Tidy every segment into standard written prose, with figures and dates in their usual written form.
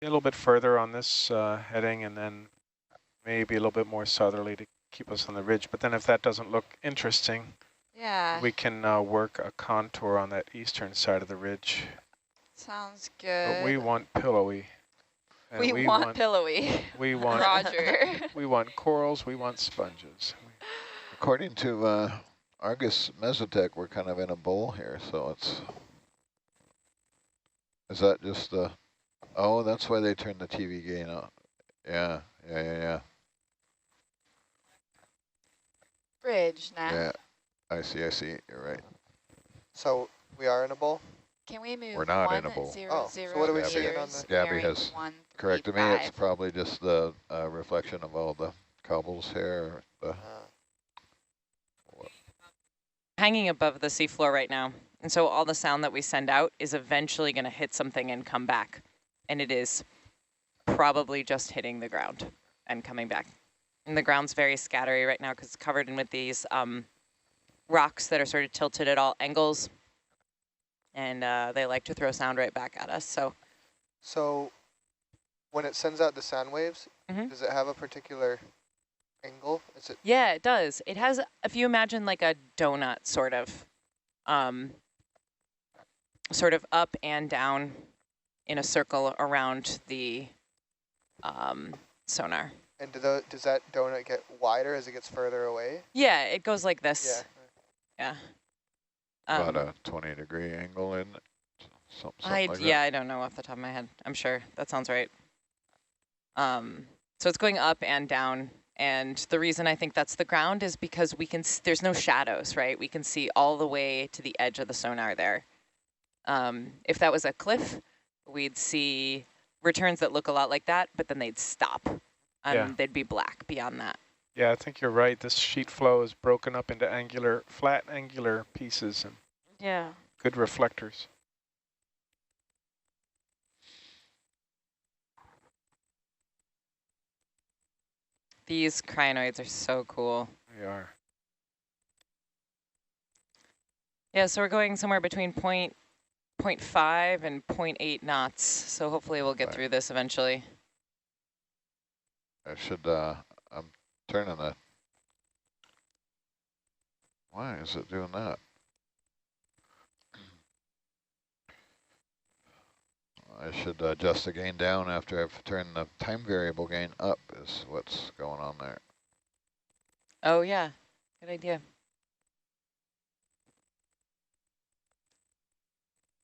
a little bit further on this heading, and then maybe a little bit more southerly to keep us on the ridge. But then if that doesn't look interesting, Yeah. we can work a contour on that eastern side of the ridge. Sounds But we good. want pillowy. And We want pillowy. we want Roger. we want corals, we want sponges. According to Argus Mesotech, we're kind of in a bowl here, so it's... Is that just the... Oh, that's why they turned the TV gain up. Yeah. Bridge now. Yeah, I see, you're right. So we are in a bowl? Can we move We're not in a bowl. 100 so what are we seeing on meters the... Gabby has corrected me, it's 135? probably just the reflection of all the cobbles here. Hanging above the seafloor right now. And so all the sound that we send out is eventually going to hit something and come back. And it is probably just hitting the ground and coming back. And the ground's very scattery right now because it's covered in with these rocks that are sort of tilted at all angles. And they like to throw sound right back at us. So when it sends out the sound waves, Mm-hmm. does it have a particular angle? Is it? Yeah, it does. It has, if you imagine like a donut sort of up and down in a circle around the sonar. And does that donut get wider as it gets further away? Yeah, it goes like this. Yeah. Yeah. About a 20-degree angle in it, something like that. Yeah, I don't know off the top of my head. I'm sure that sounds right. So it's going up and down. And the reason I think that's the ground is because we can, there's no shadows, right? We can see all the way to the edge of the sonar there. If that was a cliff, we'd see returns that look a lot like that, but then they'd stop. They'd be black beyond that. Yeah, I think you're right. This sheet flow is broken up into flat angular pieces and Yeah. good reflectors. These crinoids are so cool. They are. Yeah, so we're going somewhere between 0.5 and 0.8 knots. So hopefully we'll get through this eventually. I should, I'm turning the... Why is it doing that? I should adjust the gain down after I've turned the time variable gain up is what's going on there. Oh yeah, good idea.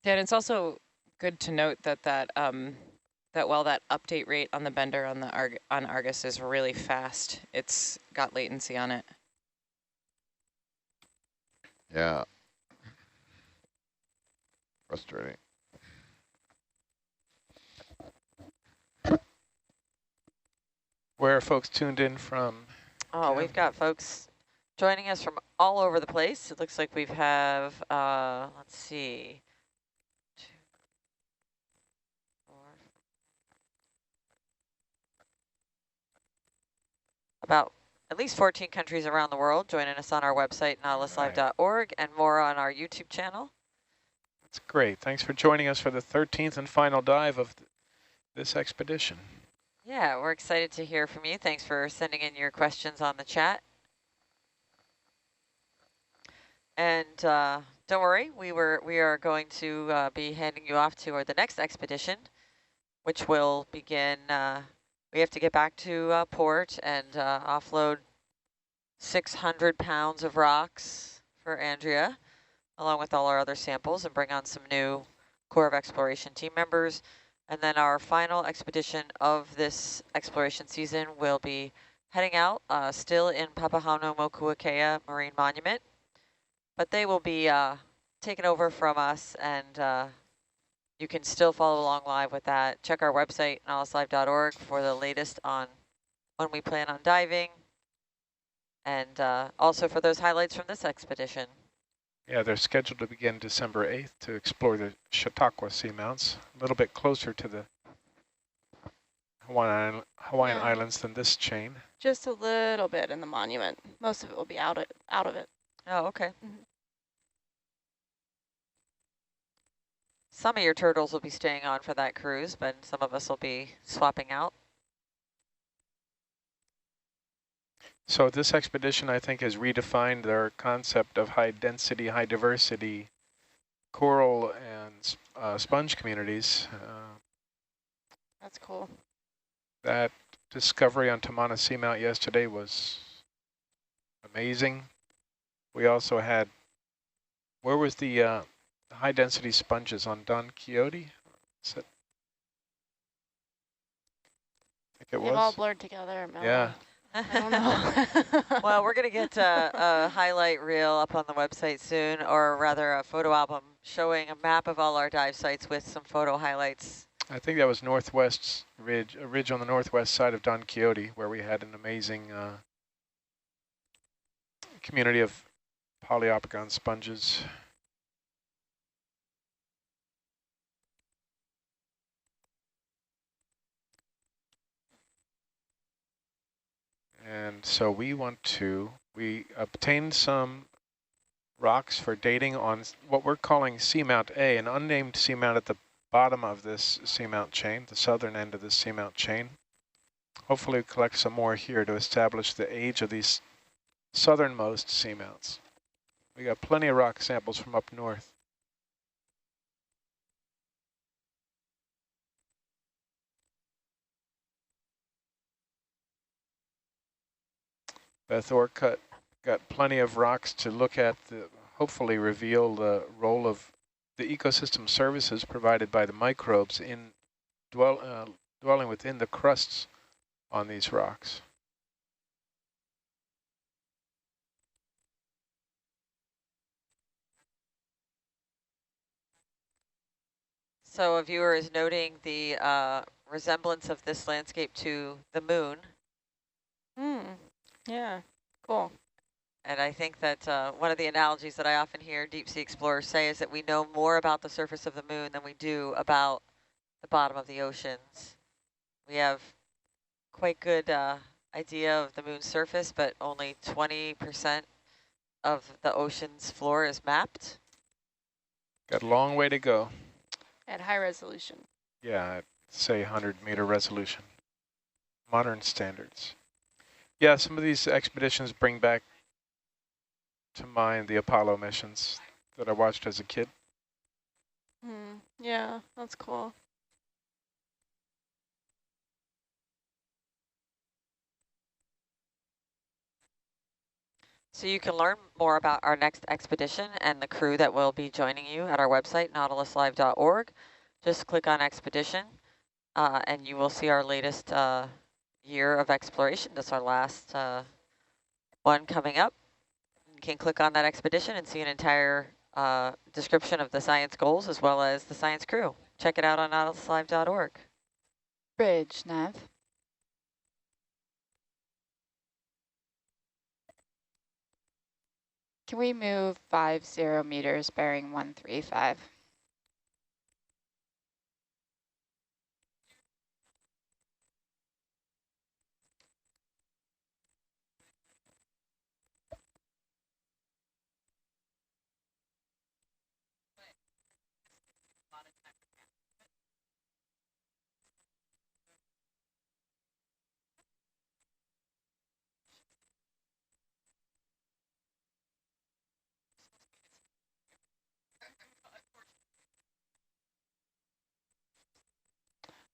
Dan, it's also good to note that that while that update rate on the bender on the on Argus is really fast, it's got latency on it. Yeah. Frustrating. Where are folks tuned in from? Oh, we've got folks joining us from all over the place. It looks like we have, let's see, 2, 4, about at least 14 countries around the world joining us on our website, nautiluslive.org, and more on our YouTube channel. That's great. Thanks for joining us for the 13th and final dive of this expedition. Yeah, we're excited to hear from you. Thanks for sending in your questions on the chat. And don't worry, we are going to be handing you off to the next expedition, which will begin. We have to get back to port and offload 600 pounds of rocks for Andrea, along with all our other samples, and bring on some new Corps of Exploration team members. And then our final expedition of this exploration season will be heading out, still in Papahanaumokuakea Marine Monument, but they will be taken over from us, and you can still follow along live with that. Check our website, nautiluslive.org, for the latest on when we plan on diving, and also for those highlights from this expedition. Yeah, they're scheduled to begin December 8th to explore the Chautauqua seamounts, a little bit closer to the Hawaiian Islands than this chain. Just a little bit in the monument. Most of it will be out of it. Oh, okay. some of your turtles will be staying on for that cruise, but some of us will be swapping out. So this expedition, I think, has redefined their concept of high density, high diversity coral and sponge communities. That's cool. That discovery on Tamana Seamount yesterday was amazing. We also had, where was the high density sponges on Don Quixote? I think it They've all was. blurred together. Mellow. Yeah. I don't know. Well, we're going to get a highlight reel up on the website soon, or rather a photo album showing a map of all our dive sites with some photo highlights. I think that was northwest ridge, a ridge on the northwest side of Don Quixote, where we had an amazing community of polyopogon sponges. And so we obtained some rocks for dating on what we're calling Seamount A, an unnamed seamount at the bottom of this seamount chain, the southern end of this seamount chain. Hopefully collect some more here to establish the age of these southernmost seamounts. We got plenty of rock samples from up north. Beth Orcutt got plenty of rocks to look at, hopefully reveal the role of the ecosystem services provided by the microbes in dwelling within the crusts on these rocks. So a viewer is noting the resemblance of this landscape to the moon. Yeah, cool. And I think that one of the analogies that I often hear deep sea explorers say is that we know more about the surface of the moon than we do about the bottom of the oceans. We have quite good idea of the moon's surface, but only 20% of the ocean's floor is mapped. Got a long way to go. At high resolution. Yeah, I'd say 100-meter resolution. Modern standards. Yeah, some of these expeditions bring back to mind the Apollo missions that I watched as a kid. Yeah, that's cool. So you can learn more about our next expedition and the crew that will be joining you at our website, nautiluslive.org. Just click on expedition and you will see our latest year of exploration. That's our last one coming up. You can click on that expedition and see an entire description of the science goals as well as the science crew. Check it out on nautiluslive.org. Bridge, Nav. Can we move 50 meters bearing 135?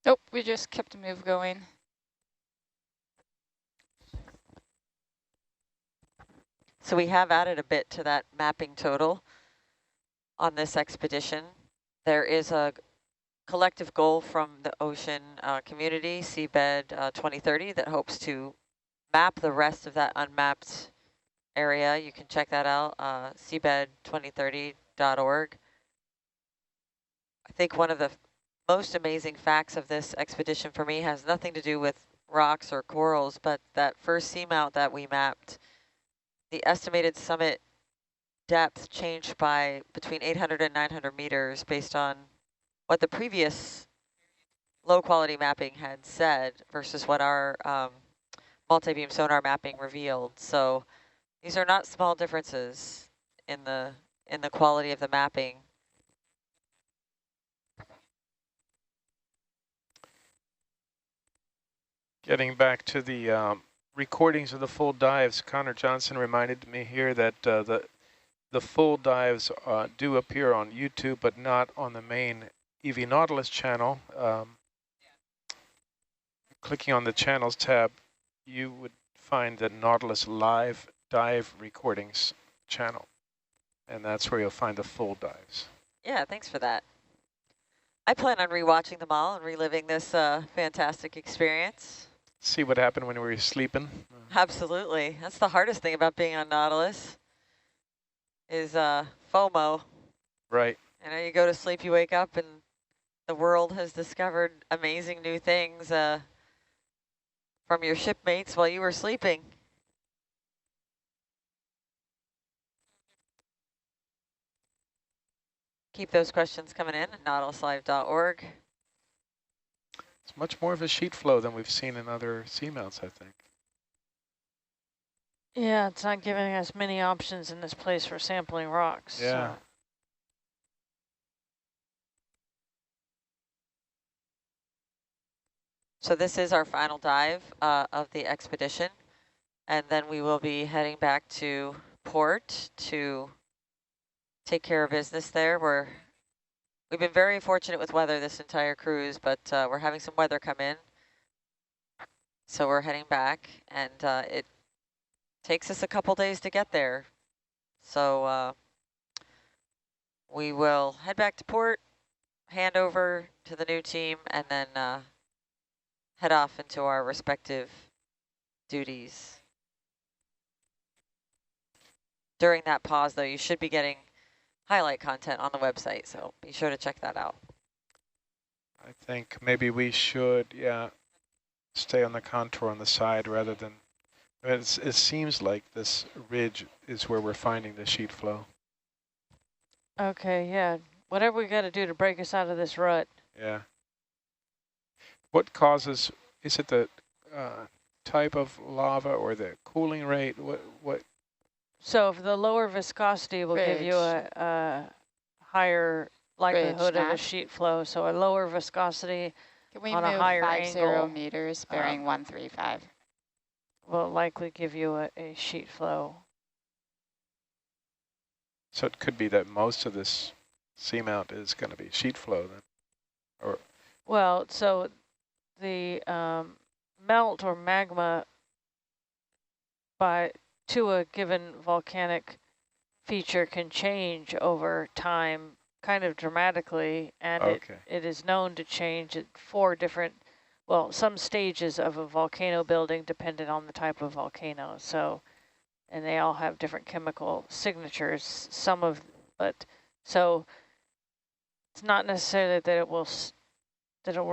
Nope, we just kept a move going. So we have added a bit to that mapping total on this expedition. There is a collective goal from the ocean community, Seabed 2030, that hopes to map the rest of that unmapped area. You can check that out, seabed2030.org. I think one of the most amazing facts of this expedition for me has nothing to do with rocks or corals, but that first seamount that we mapped, the estimated summit depth changed by between 800 and 900 meters based on what the previous low quality mapping had said versus what our multi-beam sonar mapping revealed. So these are not small differences in the quality of the mapping. Getting back to the recordings of the full dives, Connor Johnson reminded me here that the full dives do appear on YouTube, but not on the main EV Nautilus channel. Clicking on the channels tab, you would find the Nautilus live dive recordings channel, and that's where you'll find the full dives. Yeah, thanks for that. I plan on rewatching them all and reliving this fantastic experience. See what happened when we were sleeping? Absolutely. That's the hardest thing about being on Nautilus is FOMO. Right. You know, you go to sleep, you wake up, and the world has discovered amazing new things from your shipmates while you were sleeping. Keep those questions coming in at nautiluslive.org. It's much more of a sheet flow than we've seen in other seamounts, I think. Yeah, it's not giving us many options in this place for sampling rocks. Yeah. So. So this is our final dive of the expedition, and then we will be heading back to port to take care of business there. We've been very fortunate with weather this entire cruise, but we're having some weather come in. So we're heading back, and it takes us a couple days to get there. So we will head back to port, hand over to the new team, and then head off into our respective duties. During that pause, though, you should be getting highlight content on the website, so be sure to check that out. I think maybe we should, stay on the contour on the side rather than, it seems like this ridge is where we're finding the sheet flow. Okay, yeah. Whatever we got to do to break us out of this rut. Yeah. What causes, is it the type of lava or the cooling rate? What? So if the lower viscosity will give you a higher likelihood of a sheet flow. So a lower viscosity Can we on move a higher 50 angle meters bearing 135? will likely give you a sheet flow. So it could be that most of this seamount is going to be sheet flow then, or? Well, so the melt or magma to a given volcanic feature can change over time kind of dramatically, and it is known to change at 4 different, well, some stages of a volcano building dependent on the type of volcano. So, and they all have different chemical signatures, so it's not necessarily that it will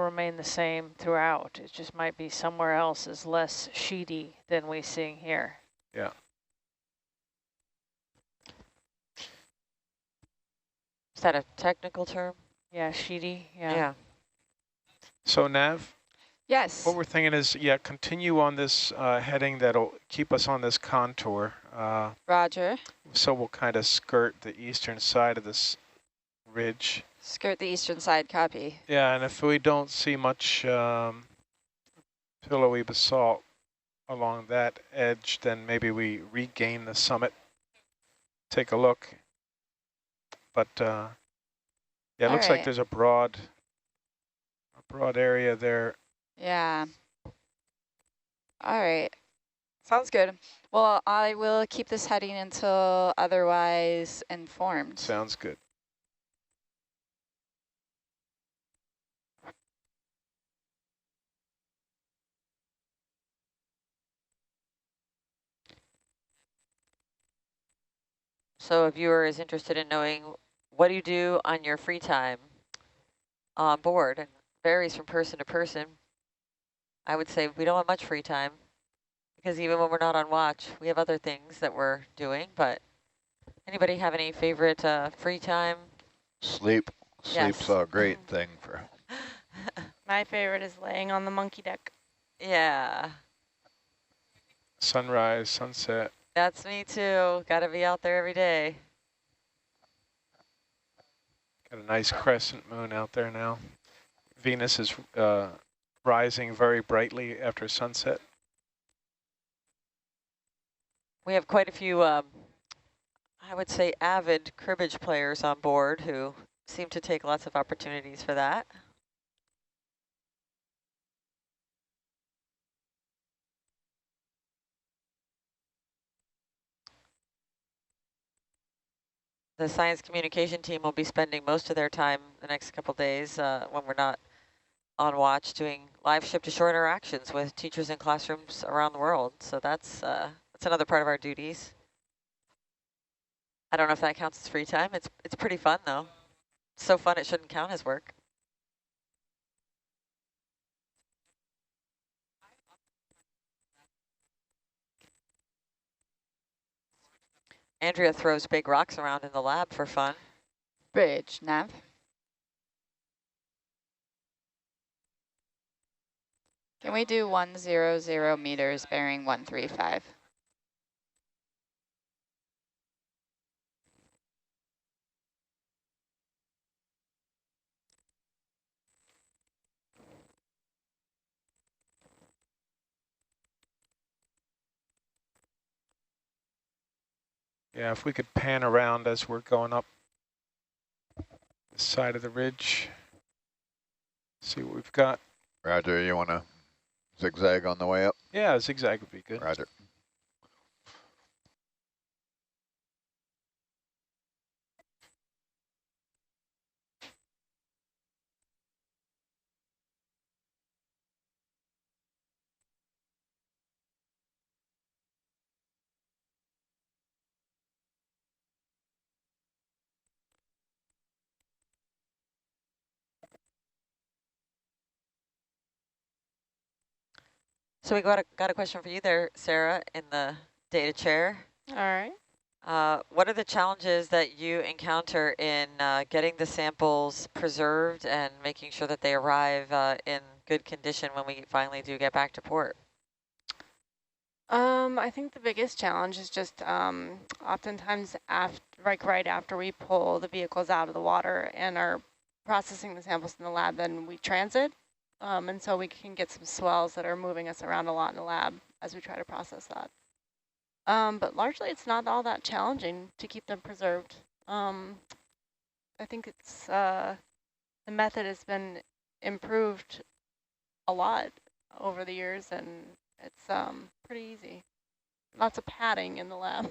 remain the same throughout. It just might be somewhere else is less sheety than we're seeing here. Yeah. Is that a technical term? Yeah, sheety. Yeah. So Nav? Yes. What we're thinking is, continue on this heading that'll keep us on this contour. Roger. So we'll kind of skirt the eastern side of this ridge. Skirt the eastern side, copy. Yeah, and if we don't see much pillowy basalt along that edge, then maybe we regain the summit, take a look. But it looks like there's a broad area there. Yeah. All right. Sounds good. Well, I will keep this heading until otherwise informed. Sounds good. So a viewer is interested in knowing, what do you do on your free time on board? And varies from person to person. I would say we don't have much free time, because even when we're not on watch, we have other things that we're doing. But anybody have any favorite free time? Sleep. Sleep's a great thing for. My favorite is laying on the monkey deck. Yeah. Sunrise, sunset. That's me too. Got to be out there every day. Got a nice crescent moon out there now. Venus is rising very brightly after sunset. We have quite a few, I would say, avid cribbage players on board who seem to take lots of opportunities for that. The science communication team will be spending most of their time the next couple days when we're not on watch doing live ship-to-shore interactions with teachers in classrooms around the world. So that's another part of our duties. I don't know if that counts as free time. It's pretty fun though. It's so fun it shouldn't count as work. Andrea throws big rocks around in the lab for fun. Bridge, nav. Can we do 100 meters bearing 135? Yeah, if we could pan around as we're going up the side of the ridge, see what we've got. Roger, you want to zigzag on the way up? Yeah, zigzag would be good. Roger. So we got a question for you there, Sarah, in the data chair. All right. What are the challenges that you encounter in getting the samples preserved and making sure that they arrive in good condition when we finally do get back to port? I think the biggest challenge is just oftentimes right after we pull the vehicles out of the water and are processing the samples in the lab, then we transit. And so we can get some swells that are moving us around a lot in the lab as we try to process that. But largely it's not all that challenging to keep them preserved. I think it's the method has been improved a lot over the years, and it's pretty easy. Lots of padding in the lab.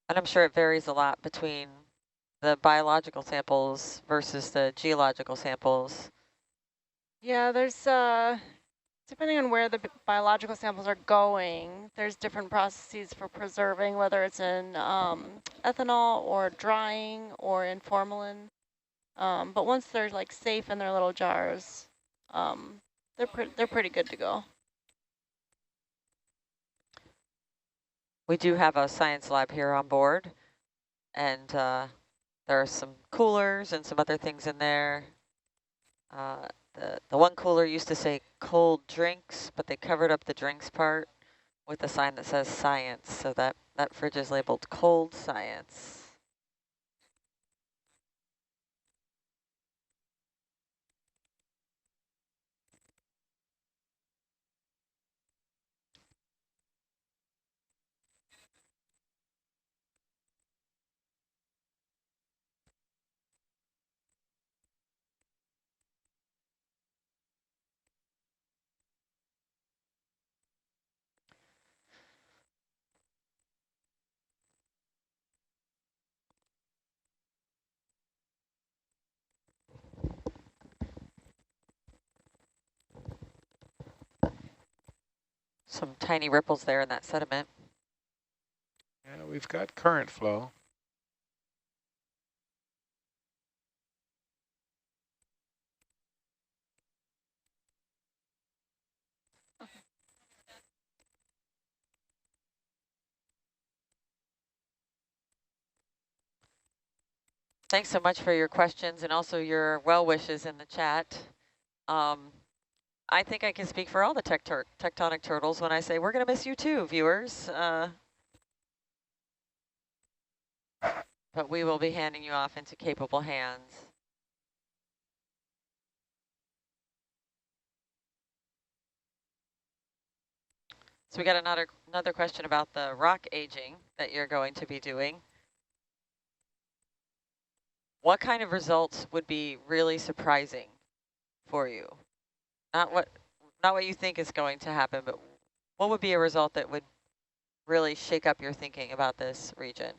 And I'm sure it varies a lot between the biological samples versus the geological samples. Yeah, there's, depending on where the biological samples are going, there's different processes for preserving, whether it's in ethanol or drying or in formalin. But once they're like safe in their little jars, they're pretty good to go. We do have a science lab here on board, and there are some coolers and some other things in there. The one cooler used to say cold drinks, but they covered up the drinks part with a sign that says science, so that fridge is labeled cold science. Some tiny ripples there in that sediment. Yeah, we've got current flow. Thanks so much for your questions and also your well wishes in the chat. I think I can speak for all the tectonic turtles when I say we're going to miss you too, viewers. but we will be handing you off into capable hands. So we got another question about the rock aging that you're going to be doing. What kind of results would be really surprising for you? Not what you think is going to happen, but what would be a result that would really shake up your thinking about this region?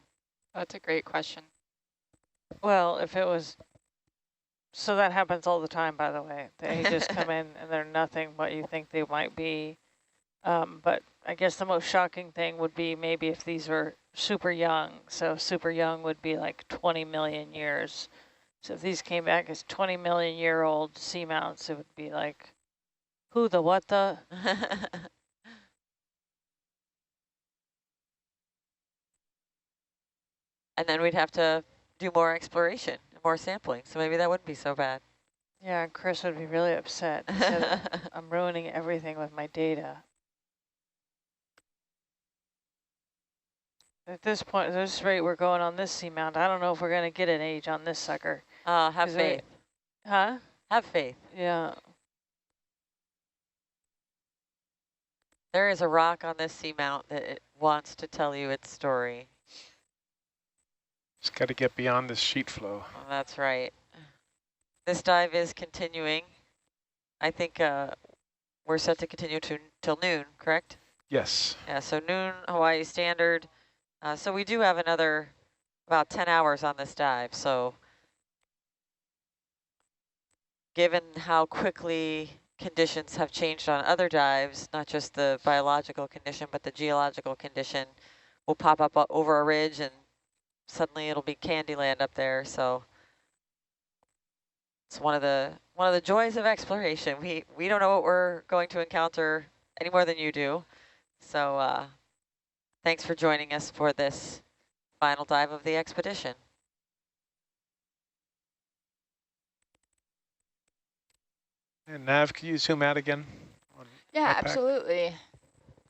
That's a great question. Well, if it was, so that happens all the time, by the way. They just come in and they're nothing what you think they might be. But I guess the most shocking thing would be maybe if these were super young. So super young would be like 20 million years. So if these came back as 20 million year old seamounts, it would be like, who the what the? And then we'd have to do more exploration, more sampling. So maybe that wouldn't be so bad. Yeah, Chris would be really upset. He said, I'm ruining everything with my data. At this point, at this rate we're going on this seamount, I don't know if we're going to get an age on this sucker. Have faith. Huh? Have faith. Yeah. There is a rock on this seamount that it wants to tell you its story. Just got to get beyond this sheet flow. Oh, that's right. This dive is continuing. I think we're set to continue till noon, correct? Yes. Yeah, so noon Hawaii Standard. So we do have another about 10 hours on this dive. So given how quickly conditions have changed on other dives, not just the biological condition, but the geological condition, will pop up over a ridge and suddenly it'll be Candyland up there. So it's one of the joys of exploration. We don't know what we're going to encounter any more than you do. So thanks for joining us for this final dive of the expedition. And Nav, can you zoom out again? Yeah, absolutely.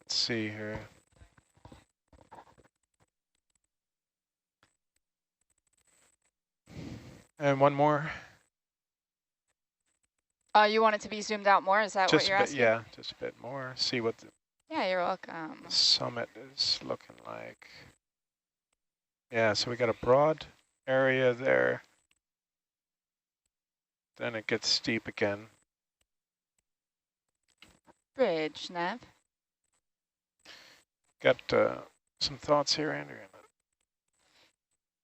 Let's see here. And one more. You want it to be zoomed out more? Is that Just what you're a bit, asking? yeah, just a bit more. See what the Yeah, you're welcome. summit is looking like. Yeah, so we got a broad area there. Then it gets steep again. Bridge, Nav. Got some thoughts here, Andrew.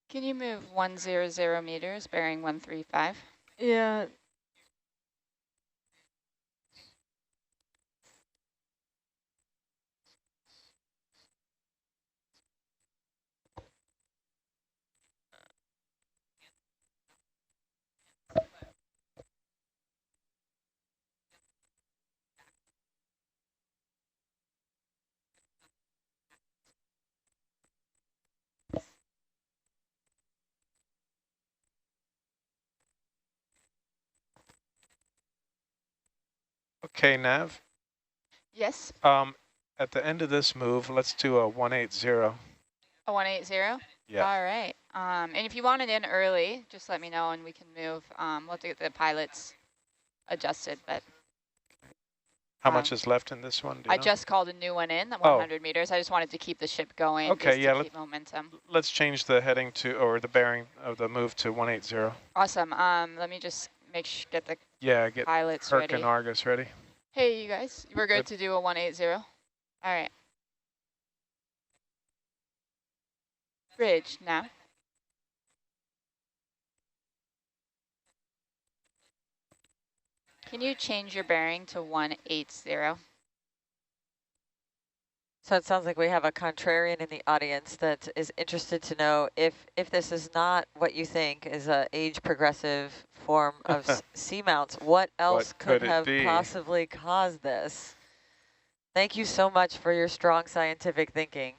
Can you move 100 meters, bearing 135? Yeah. Okay, Nav. Yes. At the end of this move, let's do a 180. A 180? Yeah. All right. And if you want it in early, just let me know and we can move. We'll have to get the pilots adjusted, but. How much is left in this one? Do you I know? just called a new one in, the 100 meters. I just wanted to keep the ship going. Okay, just yeah. to keep momentum. Let's change the heading to, or the bearing of the move to 180. Awesome. Let me just get the get pilots Herc ready. and Argus ready. Hey, you guys. We're good to do a 180. All right. Bridge now. Can you change your bearing to 180? So it sounds like we have a contrarian in the audience that is interested to know if this is not what you think is a age progressive form of seamounts, what else could have possibly caused this? Thank you so much for your strong scientific thinking.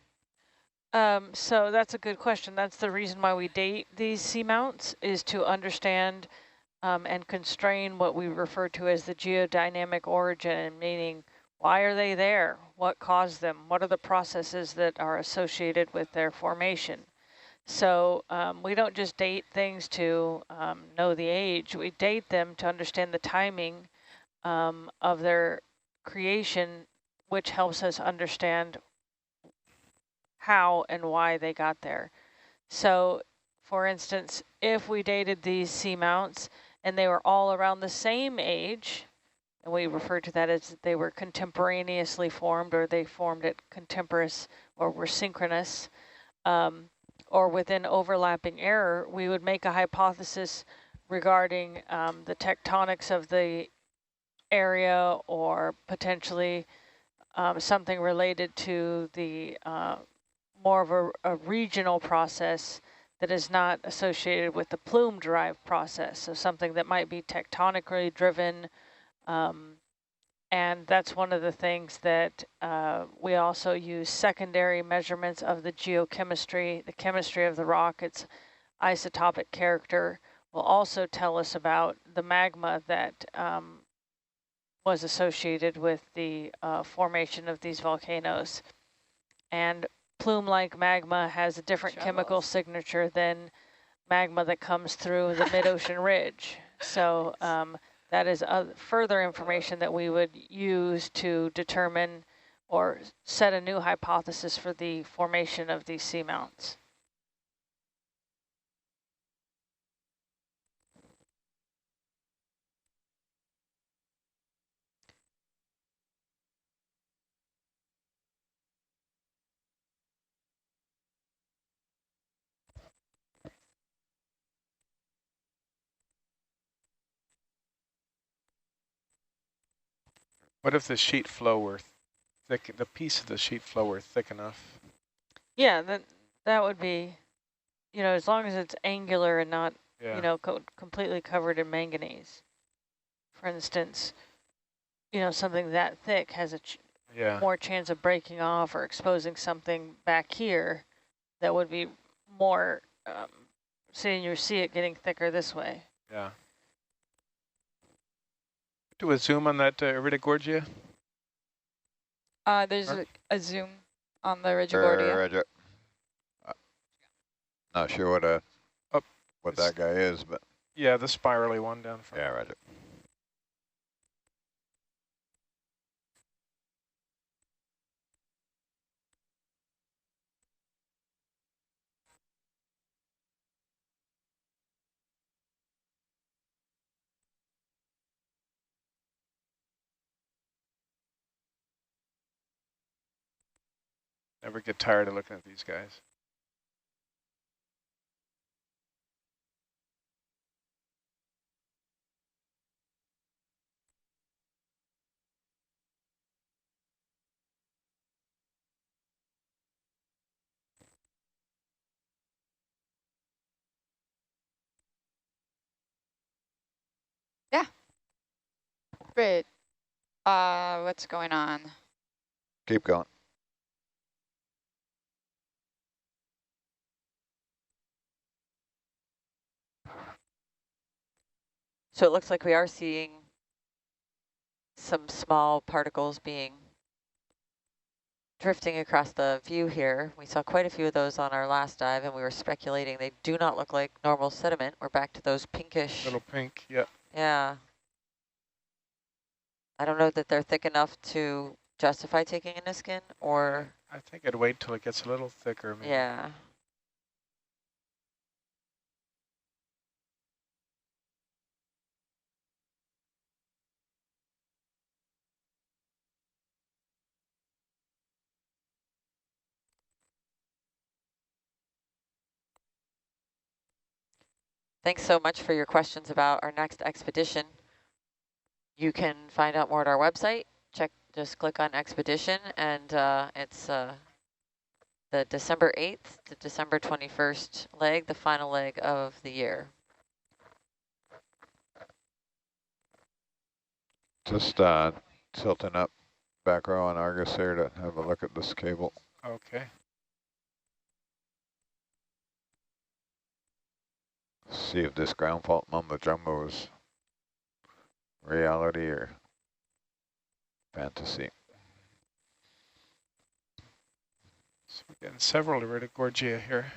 So that's a good question. That's the reason why we date these seamounts, is to understand and constrain what we refer to as the geodynamic origin, meaning why are they there? What caused them? What are the processes that are associated with their formation? So we don't just date things to know the age. We date them to understand the timing of their creation, which helps us understand how and why they got there. So, for instance, if we dated these seamounts and they were all around the same age, and we refer to that as they were contemporaneously formed, or they formed at contemporaneous, or were synchronous, or within overlapping error, we would make a hypothesis regarding the tectonics of the area, or potentially something related to the more of a regional process that is not associated with the plume-derived process, so something that might be tectonically driven. And that's one of the things that we also use secondary measurements of the geochemistry, the chemistry of the rock, its isotopic character, will also tell us about the magma that was associated with the formation of these volcanoes. And plume-like magma has a different chemical signature than magma that comes through the mid-ocean ridge. So that is further information that we would use to determine or set a new hypothesis for the formation of these seamounts. What if the sheet flow were thick, the piece of the sheet flow were thick enough? Yeah, that would be, you know, as long as it's angular and not, you know, completely covered in manganese. For instance, you know, something that thick has a more chance of breaking off or exposing something back here that would be more, seeing you see it getting thicker this way. Yeah. Do a zoom on that Iridogorgia? There's a zoom on the Rigigordia. Not sure what that guy is, but yeah, the spirally one down front. Yeah, roger. Never get tired of looking at these guys. Yeah. Great. What's going on? Keep going. So it looks like we are seeing some small particles being drifting across the view here. We saw quite a few of those on our last dive, and we were speculating they do not look like normal sediment. We're back to those pinkish. Little pink, yeah. Yeah. I don't know that they're thick enough to justify taking a Niskin, or... I think I'd wait till it gets a little thicker. Maybe. Yeah. Thanks so much for your questions about our next expedition. You can find out more at our website. Just click on expedition, and it's the December 8th to December 21st leg, the final leg of the year. Just tilting up back row on Argus here to have a look at this cable. Okay. See if this ground fault mumbo jumbo is reality or fantasy. So we're getting several Iridogorgia here.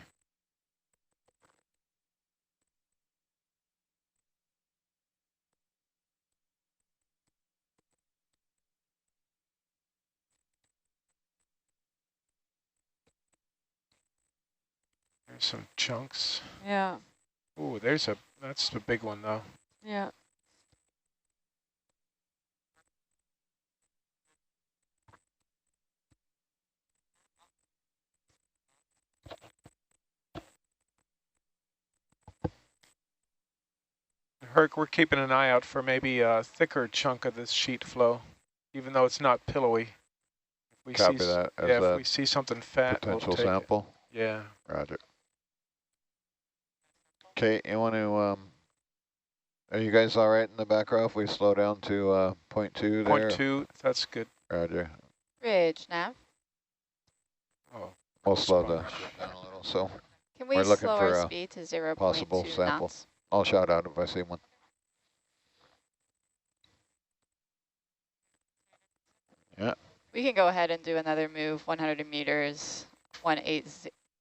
There's some chunks. Yeah. Ooh, that's a big one though. Yeah. Herc, we're keeping an eye out for maybe a thicker chunk of this sheet flow, even though it's not pillowy. If we Copy see, that as if a we see something fat, potential we'll take sample. it. Yeah. Roger. Okay, you want to, are you guys all right in the back row if we slow down to 0.2 there? 0.2, that's good. Roger. Bridge, nav. Oh, We'll slow the ship down a little, so Can we we're looking slow for our a speed to 0.2 possible sample. knots? I'll shout out if I see one. Yeah. We can go ahead and do another move, 100 meters,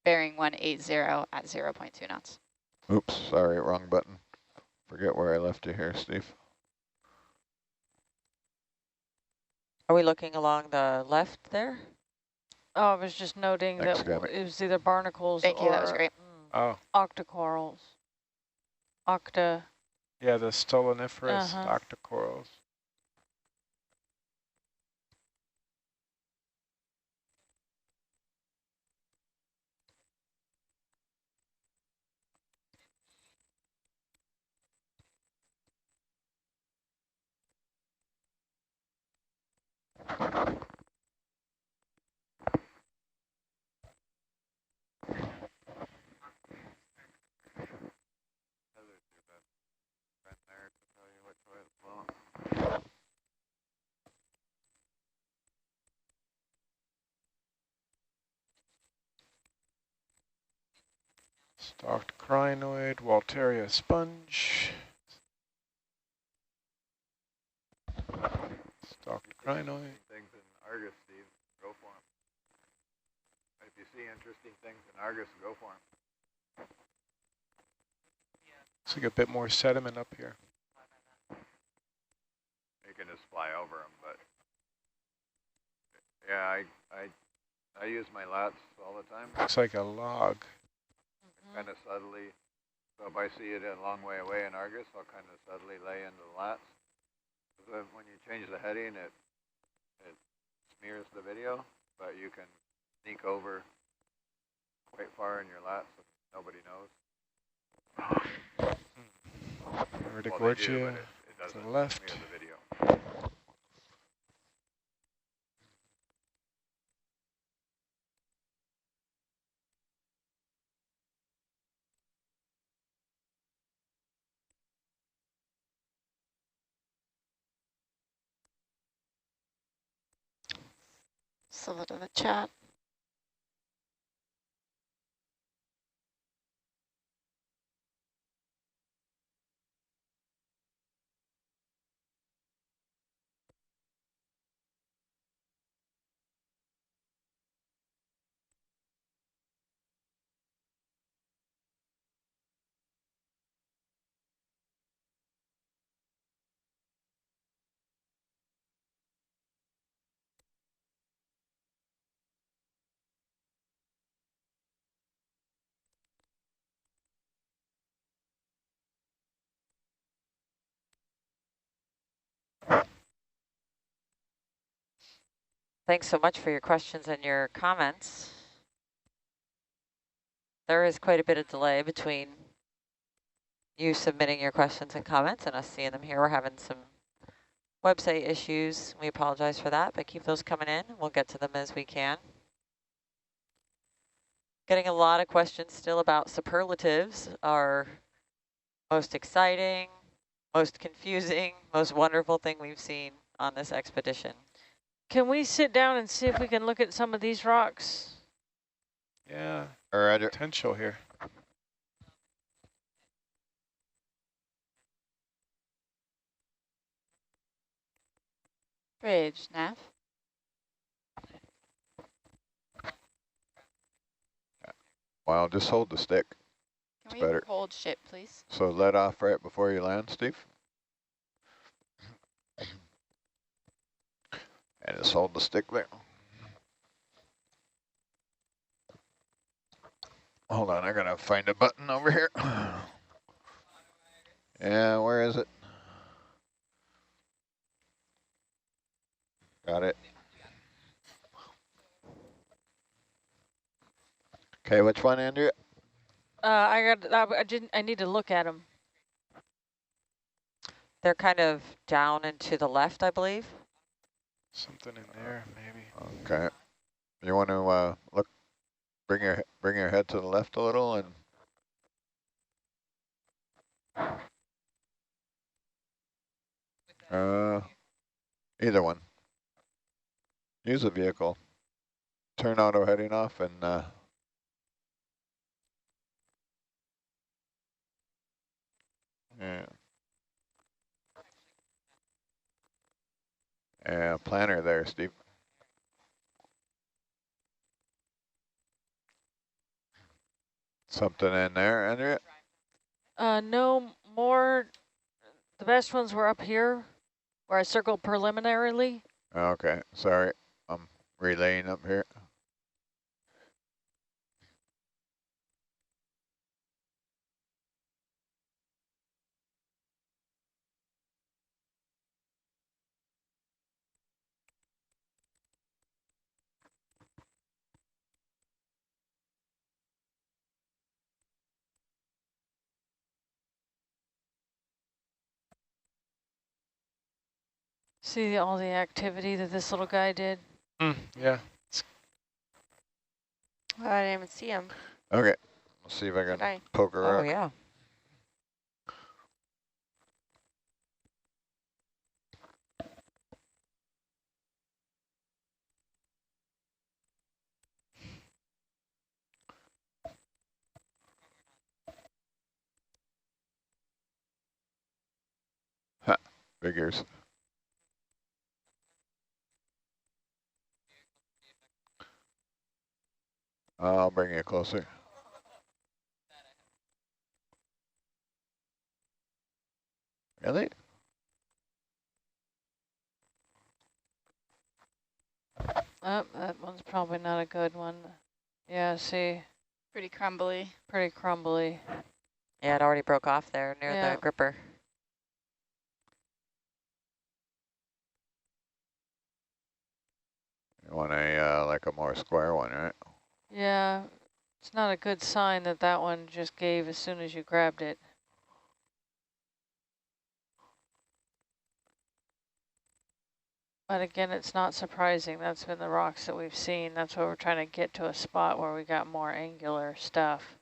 bearing 180 at 0.2 knots. Oops, sorry, wrong button. Forget where I left you here, Steve. Are we looking along the left there? Oh, I was just noting Thanks, that Gabby. it was either barnacles Thank you, or that was great. octocorals. Yeah, the stoloniferous Uh-huh. octocorals. Stalked crinoid, Walteria sponge. Stalked crinoid. Things in Argus, Steve, go for them. If you see interesting things in Argus, go for them. Looks like a bit more sediment up here. You can just fly over them, but yeah, I use my lats all the time. Looks like a log. Kind of subtly. So if I see it a long way away in Argus, I'll kind of subtly lay into the lats. So when you change the heading, it smears the video, but you can sneak over quite far in your lats so nobody knows. Vertigorgia to the left. Smear the video. So to the chat. Thanks so much for your questions and your comments. There is quite a bit of delay between you submitting your questions and comments and us seeing them here. We're having some website issues. We apologize for that, but keep those coming in. We'll get to them as we can. Getting a lot of questions still about superlatives, our most exciting, most confusing, most wonderful thing we've seen on this expedition. Can we sit down and see if we can look at some of these rocks? Yeah, Roger. potential here. Bridge, nav. Wow, just hold the stick. Can we better. hold ship, please? So let off right before you land, Steve. And just hold the stick there. hold on, I gotta find a button over here. Yeah, where is it? Got it. Okay, which one, Andrea? I need to look at them. They're kind of down and to the left, I believe. Something in there, maybe. Okay. You want to look? Bring your head to the left a little and. Either one. Use the vehicle. Turn auto heading off and. Yeah. Yeah, planner there, Steve. Something in there, Andrea? No more. The best ones were up here, where I circled preliminarily. Okay, sorry. I'm relaying up here. See all the activity that this little guy did? Yeah. Oh, I didn't even see him. Okay, let's see if I can poke her Oh, up. yeah. Ha, figures. I'll bring you closer. Really? Oh, that one's probably not a good one. Yeah, see, Pretty crumbly. pretty crumbly. Yeah, it already broke off there near the gripper. You want a like a more square one, right? Yeah, it's not a good sign that that one just gave as soon as you grabbed it. But again, it's not surprising. That's been the rocks that we've seen. That's why we're trying to get to a spot where we got more angular stuff.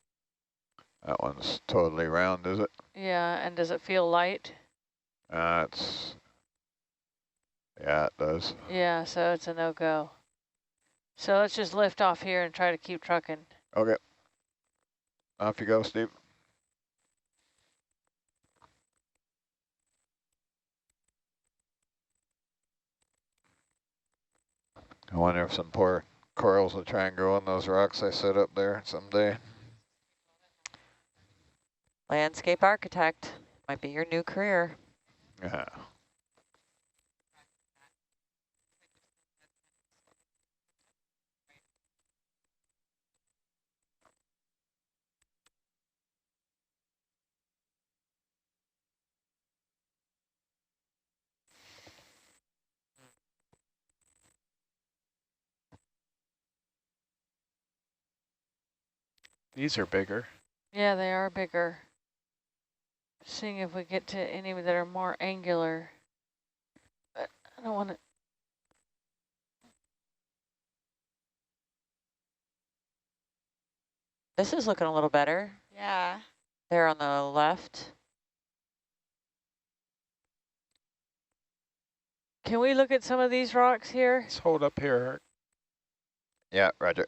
That one's totally round, is it? Yeah, and does it feel light? Yeah, it does. Yeah, so it's a no-go. So let's just lift off here and try to keep trucking. Okay. Off you go, Steve. I wonder if some poor corals will try and grow on those rocks I set up there someday. Landscape architect might be your new career. Yeah. These are bigger. Yeah, they are bigger. Seeing if we get to any that are more angular. But I don't want to. This is looking a little better. Yeah. There on the left. Can we look at some of these rocks here? Let's hold up here. Yeah, roger.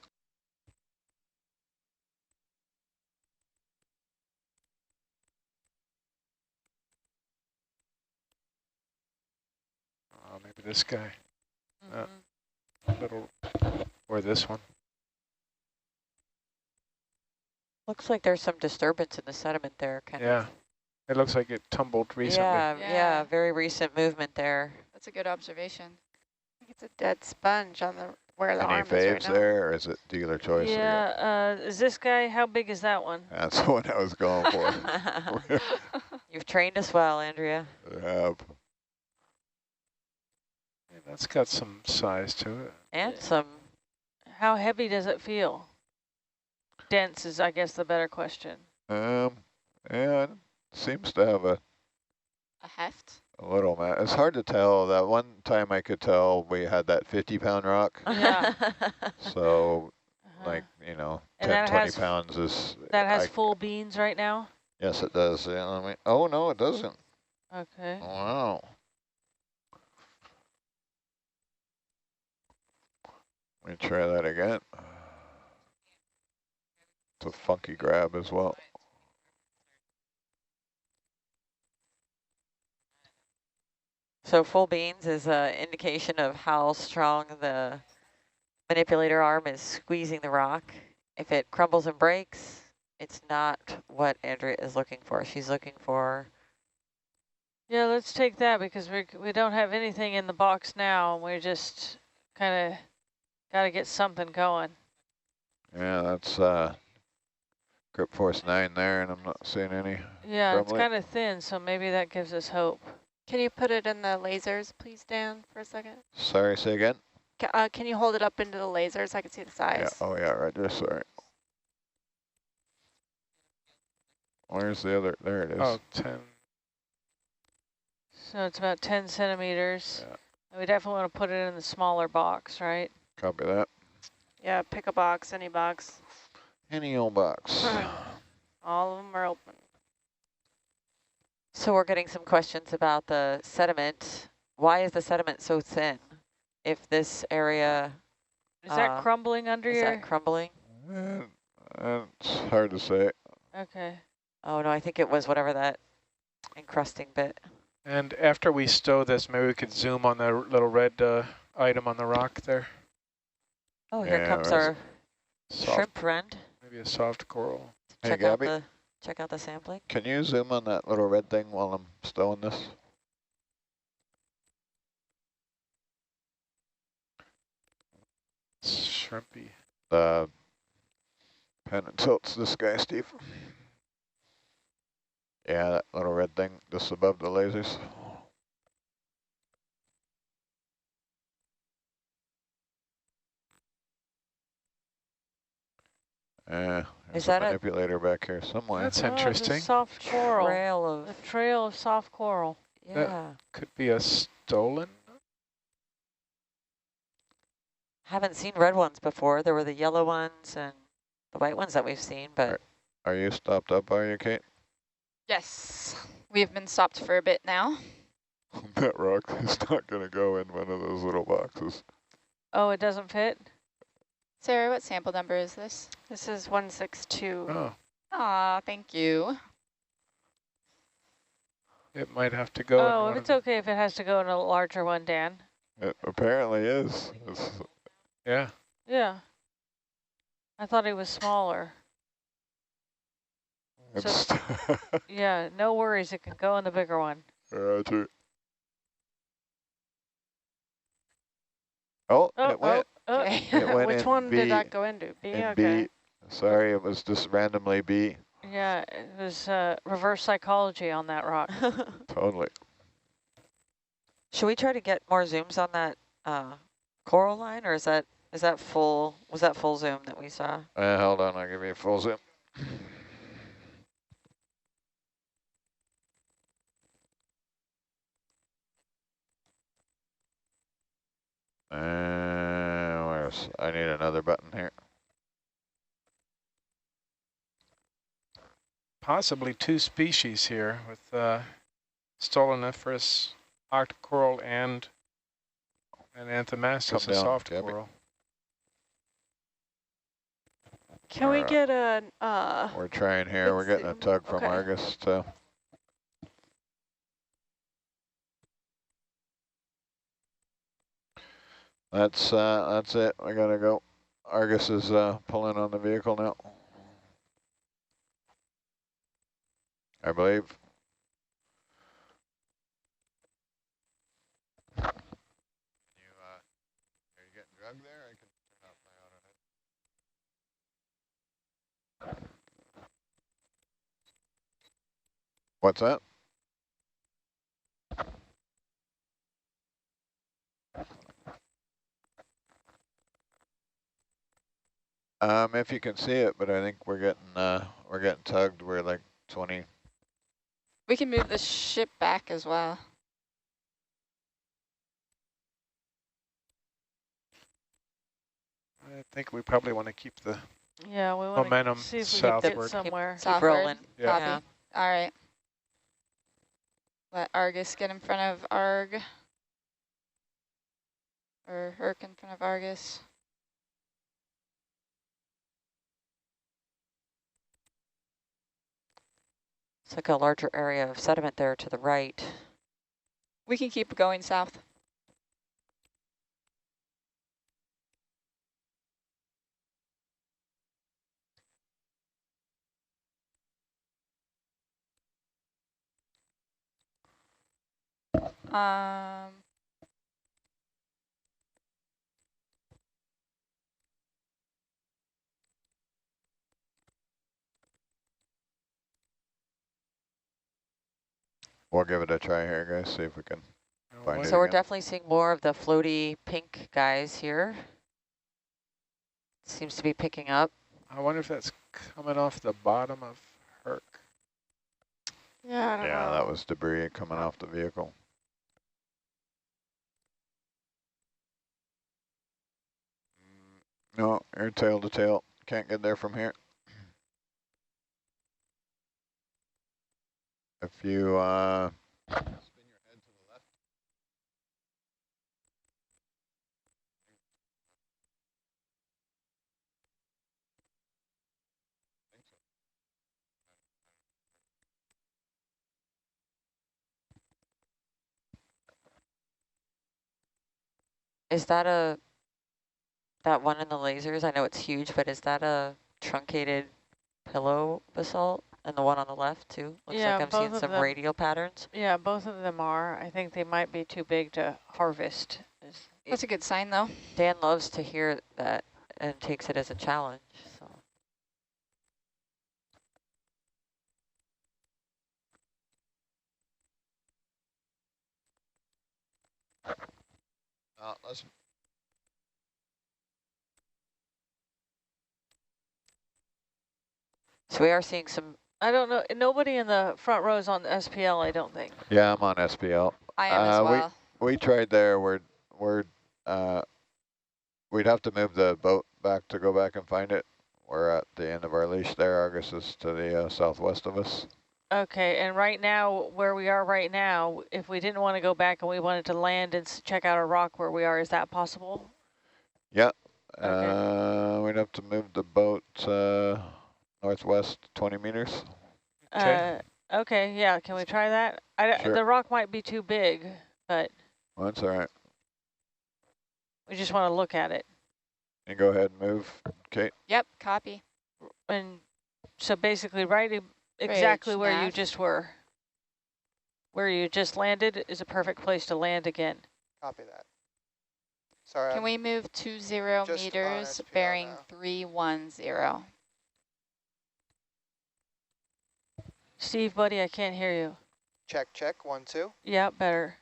Maybe this guy. Little, or this one. Looks like there's some disturbance in the sediment there. Kind of. It looks like it tumbled recently. Yeah, very recent movement there. That's a good observation. I think it's a dead sponge on the where the Any arm is right faves now. there, or is it dealer choice? Yeah, is this guy, how big is that one? That's the one I was going for. You've trained us well, Andrea. Yep. Yeah, that's got some size to it. And some. How heavy does it feel? Dense is, I guess, the better question. Yeah, it seems to have a heft? a little, it's hard to tell. That one time I could tell we had that 50-pound rock. Yeah. So, like, you know, And 10, that 20 has, pounds is... That has full beans right now? Yes, it does. Yeah, I mean, oh, no, it doesn't. Okay. Wow. Let me try that again. It's a funky grab as well. So full beans is an indication of how strong the manipulator arm is squeezing the rock. If it crumbles and breaks, it's not what Andrea is looking for. She's looking for... Yeah, let's take that because we don't have anything in the box now. We're just kind of got to get something going. Yeah, that's grip force 9 there, and I'm not seeing any. Yeah, crumbling. it's kind of thin, so maybe that gives us hope. Can you put it in the lasers, please, Dan, for a second? Sorry, say again? Can you hold it up into the lasers so I can see the size? Yeah, oh yeah, right there, sorry. Where's the other? There it is. Oh, 10. So it's about 10 centimeters. Yeah. And we definitely want to put it in the smaller box, right? Copy that. Yeah, pick a box, any box. Any old box. All of them are open. So we're getting some questions about the sediment. Why is the sediment so thin? If this area... Is that crumbling under is your... that crumbling? It's hard to say. Okay. Oh, no, I think it was whatever that encrusting bit. And after we stow this, maybe we could zoom on the little red item on the rock there. Oh, here comes our shrimp friend. Maybe a soft coral. Hey, Gabby, check out the sampling. can you zoom on that little red thing while I'm stowing this? Shrimpy. The pen and tilts this guy, Steve. Yeah, that little red thing just above the lasers. There's a manipulator back here somewhere. That's Oh, interesting. it's a soft coral. A trail of soft coral. Yeah. That could be a stolen. Haven't seen red ones before. There were the yellow ones and the white ones that we've seen, but... Are you stopped up, are you, Kate? Yes, we've been stopped for a bit now. That rock is not going to go in one of those little boxes. Oh, it doesn't fit? Sarah, what sample number is this? This is 162. Oh, Aw, thank you. it might have to go. Oh, if it's okay if it has to go in a larger one, Dan. It apparently is. Yeah. Yeah. I thought it was smaller. So, yeah, no worries. It can go in the bigger one. Roger. Oh, it went. Okay. It went Which in one B, did that go into? B? in Okay. B. Sorry, it was just randomly B. Yeah, it was reverse psychology on that rock. Totally. Should we try to get more zooms on that coral line, or is that full? Was that full zoom that we saw? Hold on, I'll give you a full zoom. I need another button here. Possibly two species here with Stoloniferous octocoral and an Anthomastus, a soft coral. Can we get a... We're trying here. We're getting a tug from Argus. So. That's it. I gotta go. Argus is pulling on the vehicle now, I believe. Are you getting drugged there? What's that? If you can see it, but I think we're getting tugged. We're like 20. We can move the ship back as well. I think we probably want to keep the Yeah, we want momentum to see if we southward. can get somewhere. Keep rolling. Yeah. Copy. Yeah. All right. Let Argus get in front of Arg. Or Herc in front of Argus. It's like a larger area of sediment there to the right. We can keep going south. We'll give it a try here, guys. See if we can find it. So we're again. definitely seeing more of the floaty pink guys here. Seems to be picking up. I wonder if that's coming off the bottom of Herc. Yeah, I don't know. That was debris coming off the vehicle. No, you're tail to tail. Can't get there from here. If you spin your head to the left. Is that that one in the lasers? I know it's huge, but is that a truncated pillow basalt? And the one on the left too? Looks Yeah, like I'm seeing both of some them. radial patterns. Yeah, both of them are. I think they might be too big to harvest. That's a good sign, though. Dan loves to hear that and takes it as a challenge. So Let's. we are seeing some. I don't know. Nobody in the front row is on the SPL, I don't think. Yeah, I'm on SPL. I am as well. We tried there. We'd have to move the boat back to go back and find it. We're at the end of our leash there. Argus is to the southwest of us. Okay, and right now, where we are right now, if we didn't want to go back and we wanted to land and check out a rock where we are, is that possible? Yeah. Okay. We'd have to move the boat northwest 20 meters. Okay, yeah, can we try that? Sure. The rock might be too big, but Well, that's all right. we just want to look at it. You go ahead and move, Kate. Yep, copy. And so basically exactly where you nav. just were. Where you just landed is a perfect place to land again. Copy that. Sorry. Can we move 20 just on meters, SPL bearing now. 310? Steve, buddy, I can't hear you. Check, check, 1, 2. Yeah, better.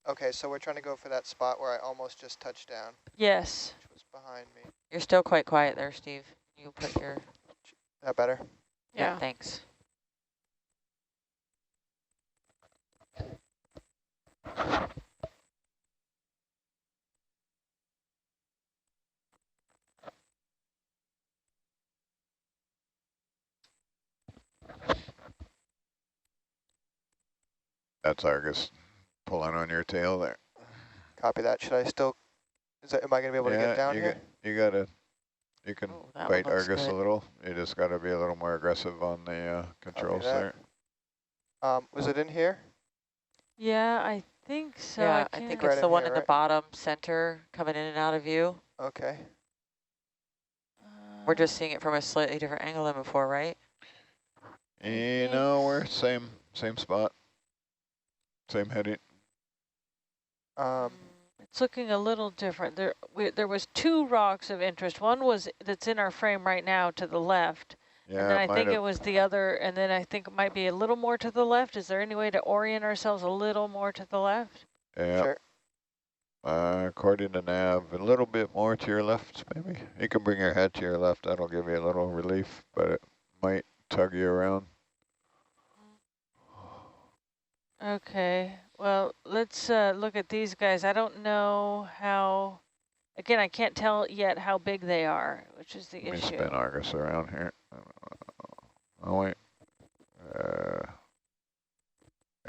Okay, so we're trying to go for that spot where I almost just touched down, Yes. which was behind me. You're still quite quiet there, Steve. You put your. That better? Yeah. Thanks. That's Argus pulling on your tail there. Copy that. Should I still, am I going to be able to get down here? You can Oh, that bite one looks Argus good. a little. You just got to be a little more aggressive on the controls that. there. Was it in here? Yeah, I think so. Yeah, I think Right it's the in one here, in the right? bottom center coming in and out of view. Okay. We're just seeing it from a slightly different angle than before, right? You know, we're same spot. Same heading? It's looking a little different. There was 2 rocks of interest. One was that's in our frame right now to the left. Yeah, and then I think it was the other, and then I think it might be a little more to the left. Is there any way to orient ourselves a little more to the left? Yeah. Sure. According to nav, a little bit more to your left, maybe. You can bring your head to your left. That'll give you a little relief, but it might tug you around. Okay. Well, let's look at these guys. I don't know how. Again, I can't tell yet how big they are, which is the issue. Let me spin Argus around here. Oh, wait.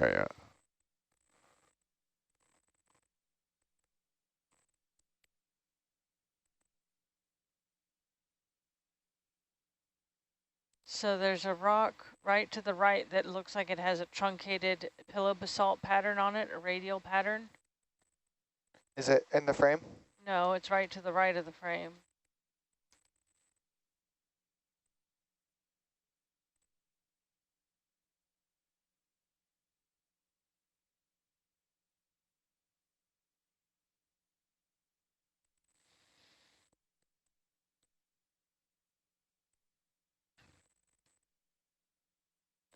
Yeah. So there's a rock right to the right that looks like it has a truncated pillow basalt pattern on it, a radial pattern. Is it in the frame? No, it's right to the right of the frame.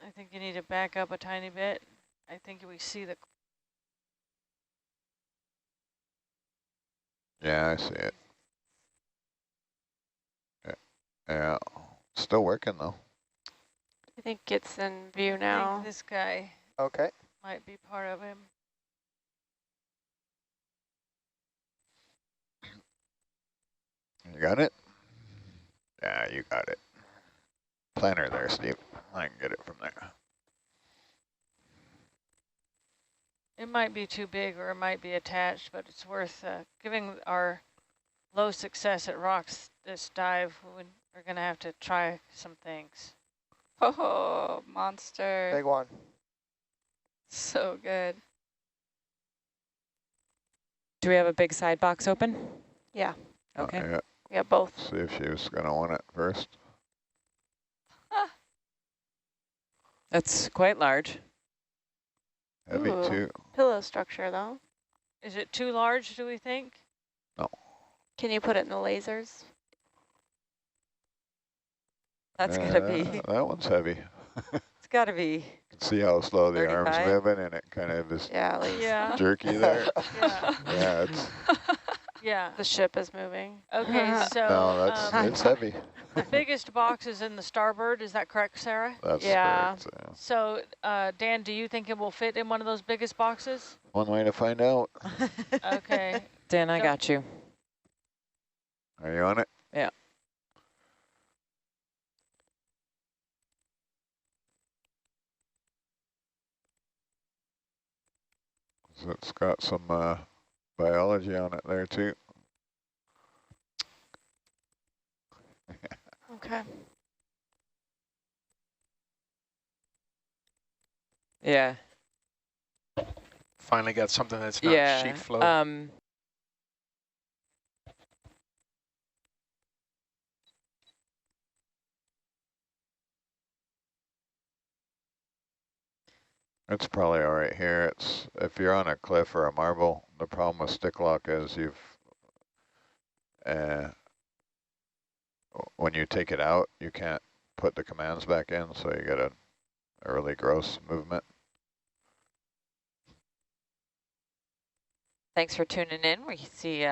I think you need to back up a tiny bit. I think we see the... Yeah, I see it. Yeah. Still working, though. I think it's in view now. I think this guy might be part of him. You got it? Yeah, you got it. Planner there, Steve. I can get it from there. It might be too big or it might be attached, but it's worth giving our low success at rocks this dive. We're going to have to try some things. Oh, monster. Big one. So good. Do we have a big side box open? Yeah. Okay. Yeah. We have both. See if she was going to want it first. That's quite large. Heavy, Ooh. too. Pillow structure, though. Is it too large, do we think? No. Can you put it in the lasers? That's got to be. That one's heavy. It's got to be. You can see how slow the 35? arm's moving, and it kind of is Yeah. jerky there. Yeah. Yeah, it's... Yeah. The ship is moving. Okay, so No, it's heavy. the biggest box is in the starboard. Is that correct, Sarah? That's Yeah. correct. Yeah. So, Dan, do you think it will fit in one of those biggest boxes? One way to find out. Okay. Dan, I got you. Are you on it? Yeah. So it's got some biology on it there, too. Okay. Yeah. Finally got something that's not sheet flow. It's probably all right here. It's if you're on a cliff or a marble, the problem with stick lock is when you take it out, you can't put the commands back in, so you get a really gross movement. Thanks for tuning in. We see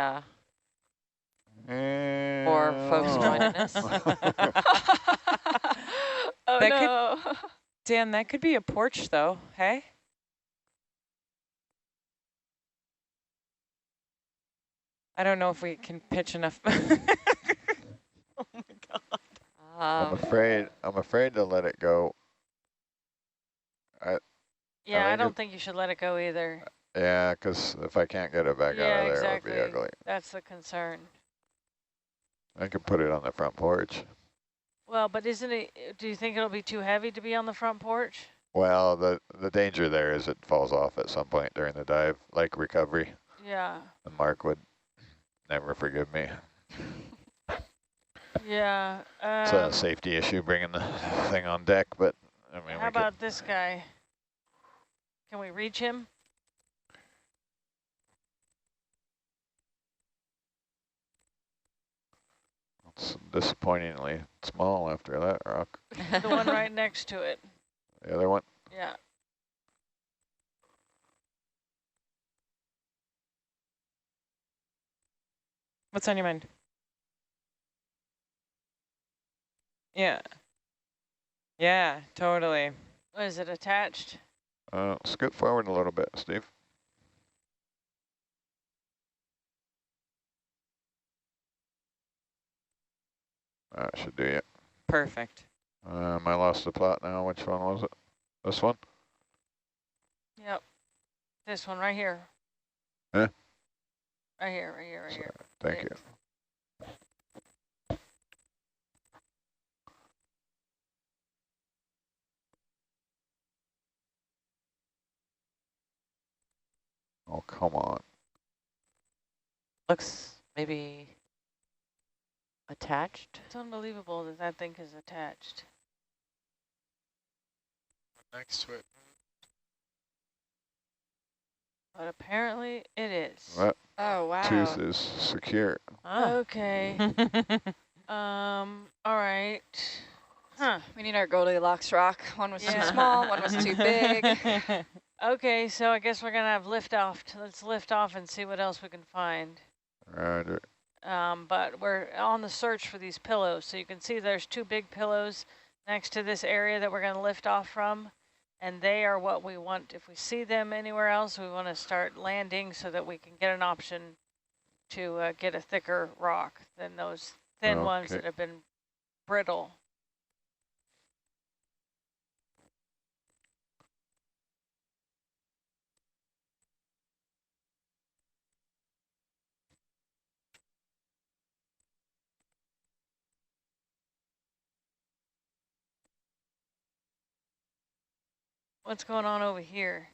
more folks joining us. Oh, that no. Dan, that could be a porch, though, hey? I don't know if we can pitch enough. Oh, my God. I'm afraid to let it go. I don't think you should let it go either. Yeah, because if I can't get it back out of there, exactly. It'll be ugly. That's the concern. I can put it on the front porch. Well, but isn't it, do you think it'll be too heavy to be on the front porch? Well, the danger there is it falls off at some point during the dive, like recovery. Yeah. And Mark would never forgive me. Yeah. It's a safety issue bringing the thing on deck, but I mean, how about this guy? Can we reach him? It's disappointingly small after that rock. The one right next to it. The other one? Yeah. What's on your mind? Yeah. Yeah, totally. Is it attached? Scoot forward a little bit, Steve. That should do it. Perfect. I lost the plot now. Which one was it? This one? Yep. This one right here. Huh? Right here, right here, right here. Thank you. Oh, come on. Looks maybe attached. It's unbelievable that that thing is attached. Next to it. But apparently it is. That Oh, wow. tooth is secure. Okay. All right. Huh. We need our Goldilocks rock. One was too small, one was too big. Okay, so I guess we're going to have lift off. Let's lift off and see what else we can find. Roger. But we're on the search for these pillows. So you can see there's two big pillows next to this area that we're going to lift off from. And they are what we want. If we see them anywhere else, we want to start landing so that we can get an option to get a thicker rock than those thin ones that have been brittle. What's going on over here?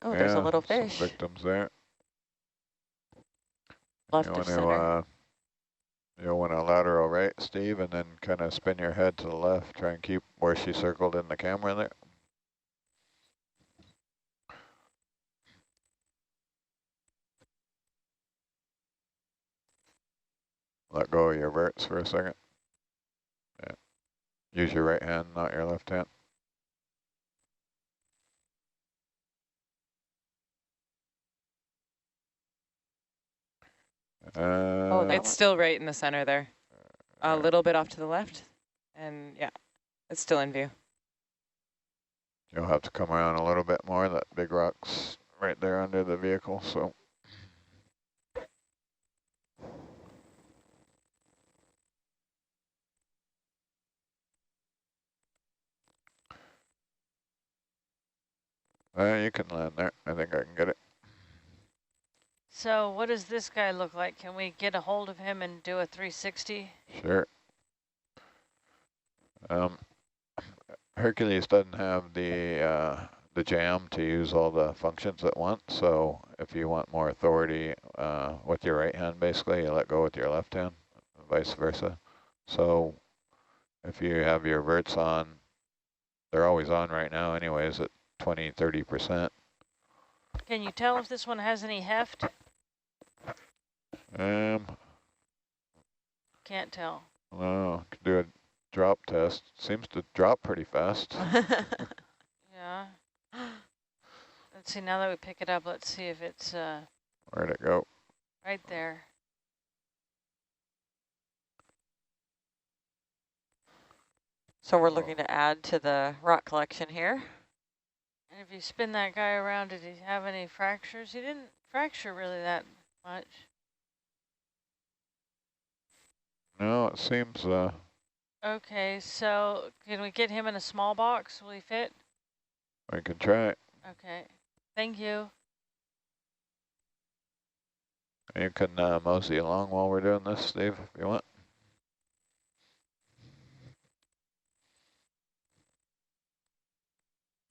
Oh, there's a little fish. Some victims there. Left of center. You'll want to lateral right, Steve, and then kind of spin your head to the left. Try and keep where she circled in the camera there. Let go of your verts for a second. Yeah. Use your right hand, not your left hand. It's still right in the center there. A little bit off to the left. And yeah, it's still in view. You'll have to come around a little bit more. That big rock's right there under the vehicle, so. You can land there. I think I can get it. So what does this guy look like? Can we get a hold of him and do a 360? Sure. Hercules doesn't have the jam to use all the functions at once, so if you want more authority with your right hand, basically, you let go with your left hand, vice versa. So if you have your verts on, they're always on right now anyways at 20, 30%. Can you tell if this one has any heft? Can't tell. No, can do a drop test. Seems to drop pretty fast. Yeah. Let's see, now that we pick it up, let's see if it's Where'd it go? right there. So we're looking to add to the rock collection here. And if you spin that guy around, did he have any fractures? He didn't fracture really that much. No, it seems Okay, so can we get him in a small box? Will he fit? we can try it. Okay, thank you. You can mosey along while we're doing this, Steve, if you want.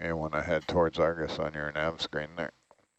You want to head towards Argus on your nav screen there.